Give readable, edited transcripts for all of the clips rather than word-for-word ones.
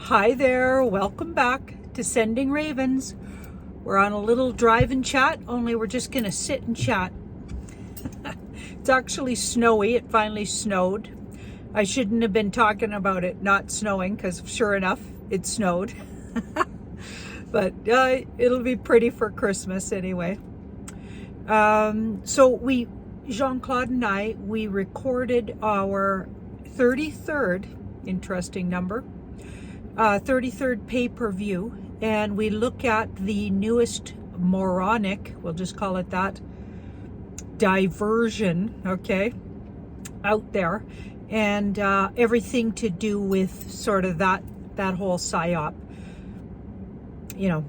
Hi there, welcome back to Sending Ravens. We're on a little drive and chat, only we're just gonna sit and chat. It's actually snowy, it finally snowed. I shouldn't have been talking about it not snowing, because sure enough, it snowed. But it'll be pretty for Christmas anyway. So Jean-Claude and I, we recorded our 33rd, interesting number, 33rd pay-per-view, and we look at the newest moronic, we'll just call it that, diversion, okay, out there, and everything to do with sort of that whole psyop, you know,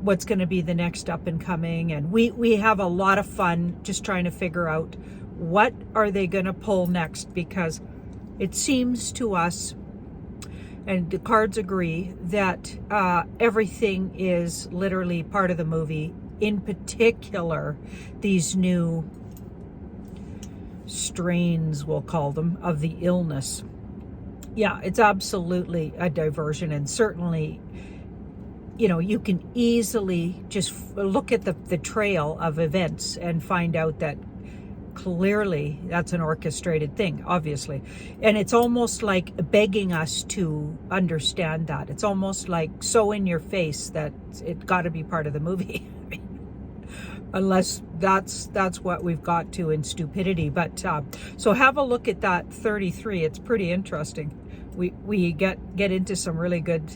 what's going to be the next up and coming. And we have a lot of fun just trying to figure out what are they going to pull next, because it seems to us, and the cards agree, that everything is literally part of the movie, in particular these new strains, we'll call them, of the illness. Yeah, it's absolutely a diversion, and certainly, you know, you can easily just look at the trail of events and find out that clearly that's an orchestrated thing, obviously. And it's almost like begging us to understand that. It's almost like so in your face that it got to be part of the movie. Unless that's what we've got to in stupidity. But so have a look at that 33. It's pretty interesting. We get into some really good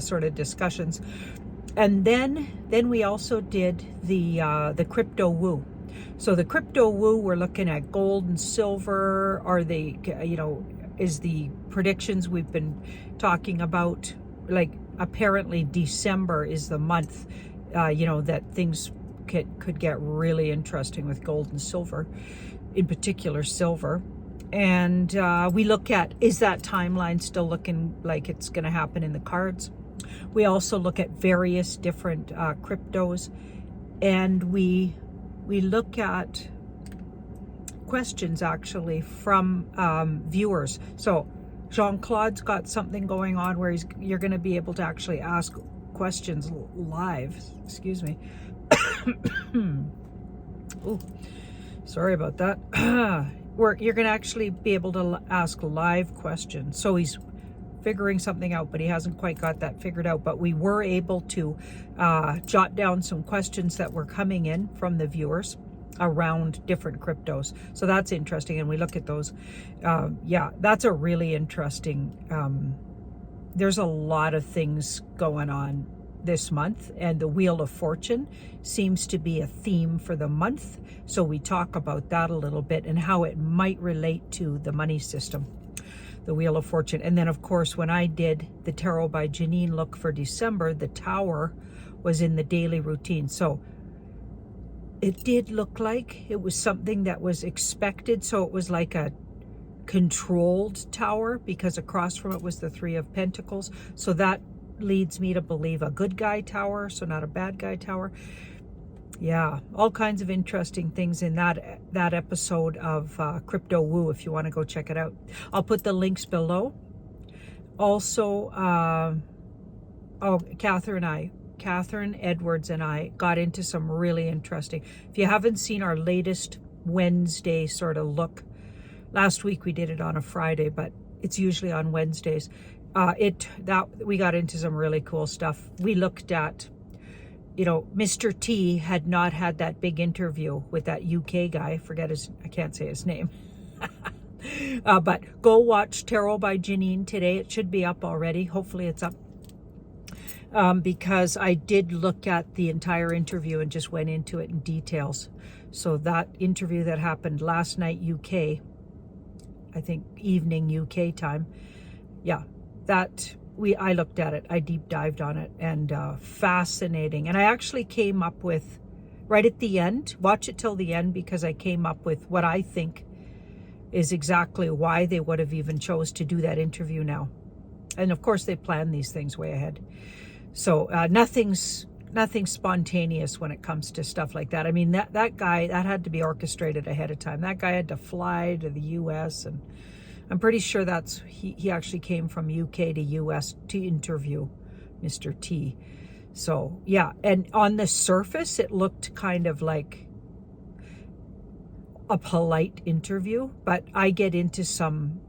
sort of discussions. And then we also did the crypto woo. So the crypto woo, we're looking at gold and silver. Are they, you know, is the predictions we've been talking about, like apparently December is the month, you know, that things could get really interesting with gold and silver, in particular silver. And we look at, is that timeline still looking like it's going to happen in the cards? We also look at various different cryptos, and we look at questions actually from viewers. So Jean-Claude's got something going on where you're going to be able to actually ask questions live. Excuse me. Ooh, sorry about that. You're going to actually be able to ask live questions. So he's figuring something out, but he hasn't quite got that figured out. But we were able to jot down some questions that were coming in from the viewers around different cryptos. So that's interesting, and we look at those. Yeah, that's a really interesting, there's a lot of things going on this month, and the Wheel of Fortune seems to be a theme for the month. So we talk about that a little bit and how it might relate to the money system, the Wheel of Fortune. And then of course, when I did the Tarot by Janine look for December, the Tower was in the daily routine. So it did look like it was something that was expected. So it was like a controlled tower, because across from it was the Three of Pentacles. So that leads me to believe a good guy tower, so not a bad guy tower. Yeah, all kinds of interesting things in that episode of Crypto Woo, if you want to go check it out. I'll put the links below. Also, Catherine Edwards and I got into some really interesting. If you haven't seen our latest Wednesday sort of look, last week we did it on a Friday, but it's usually on Wednesdays. We got into some really cool stuff. We looked at, you know, Mr. T had not had that big interview with that UK guy. I can't say his name. But go watch Tarot by Janine today. It should be up already. Hopefully it's up. Because I did look at the entire interview and just went into it in details. So that interview that happened last night UK, I think evening UK time. Yeah. I looked at it, I deep dived on it, and fascinating. And I actually came up with, right at the end, watch it till the end, because I came up with what I think is exactly why they would have even chose to do that interview now. And of course they plan these things way ahead. So nothing's spontaneous when it comes to stuff like that. I mean, that guy, that had to be orchestrated ahead of time. That guy had to fly to the US and I'm pretty sure that's, he actually came from UK to US to interview Mr. T. So yeah, and on the surface, it looked kind of like a polite interview, but I get into some,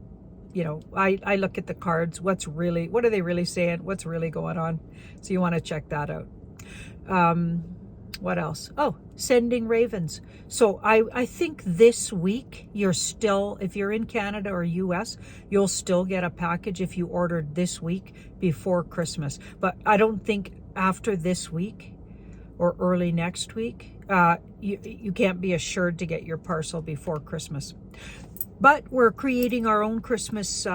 you know, I look at the cards, what are they really saying? What's really going on? So you want to check that out. What else? Oh, sending ravens. So I think this week you're still, if you're in Canada or US, you'll still get a package if you ordered this week before Christmas. But I don't think after this week or early next week, you can't be assured to get your parcel before Christmas. But we're creating our own Christmas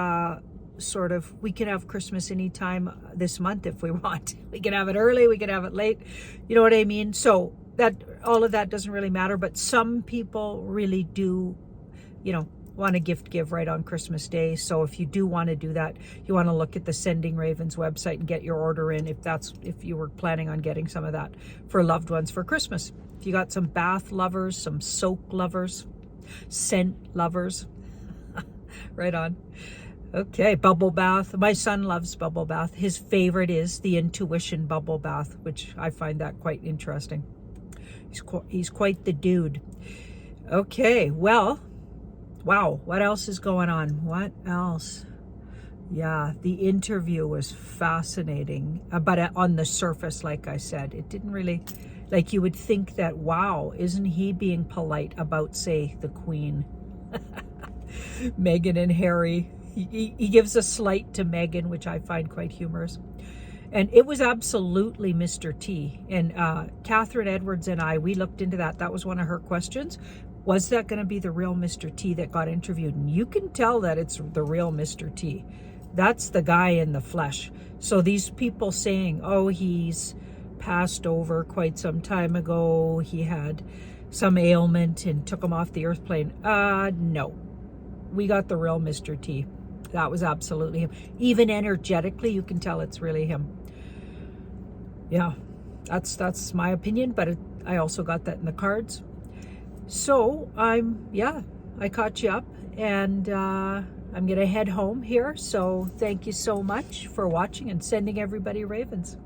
we can have Christmas anytime this month if we want. We can have it early, we can have it late. You know what I mean? So that all of that doesn't really matter, but some people really do, you know, want to give right on Christmas Day. So if you do want to do that, you want to look at the Sending Ravens website and get your order in if you were planning on getting some of that for loved ones for Christmas. If you got some bath lovers, some soak lovers, scent lovers, right on. Okay, bubble bath. My son loves bubble bath. His favorite is the Intuition bubble bath, which I find that quite interesting. He's quite the dude. Okay, well, wow, what else is going on? What else? Yeah, the interview was fascinating, but on the surface, like I said, it didn't really, like you would think that, wow, isn't he being polite about, say, the Queen? Meghan and Harry. He gives a slight to Meghan, which I find quite humorous. And it was absolutely Mr. T. And Catherine Edwards and we looked into that. That was one of her questions. Was that going to be the real Mr. T that got interviewed? And you can tell that it's the real Mr. T. That's the guy in the flesh. So these people saying, oh, he's passed over quite some time ago, he had some ailment and took him off the earth plane. No. We got the real Mr. T. That was absolutely him. Even energetically, you can tell it's really him. Yeah, that's my opinion, but I also got that in the cards. So I caught you up, and I'm gonna head home here. So thank you so much for watching and sending everybody ravens.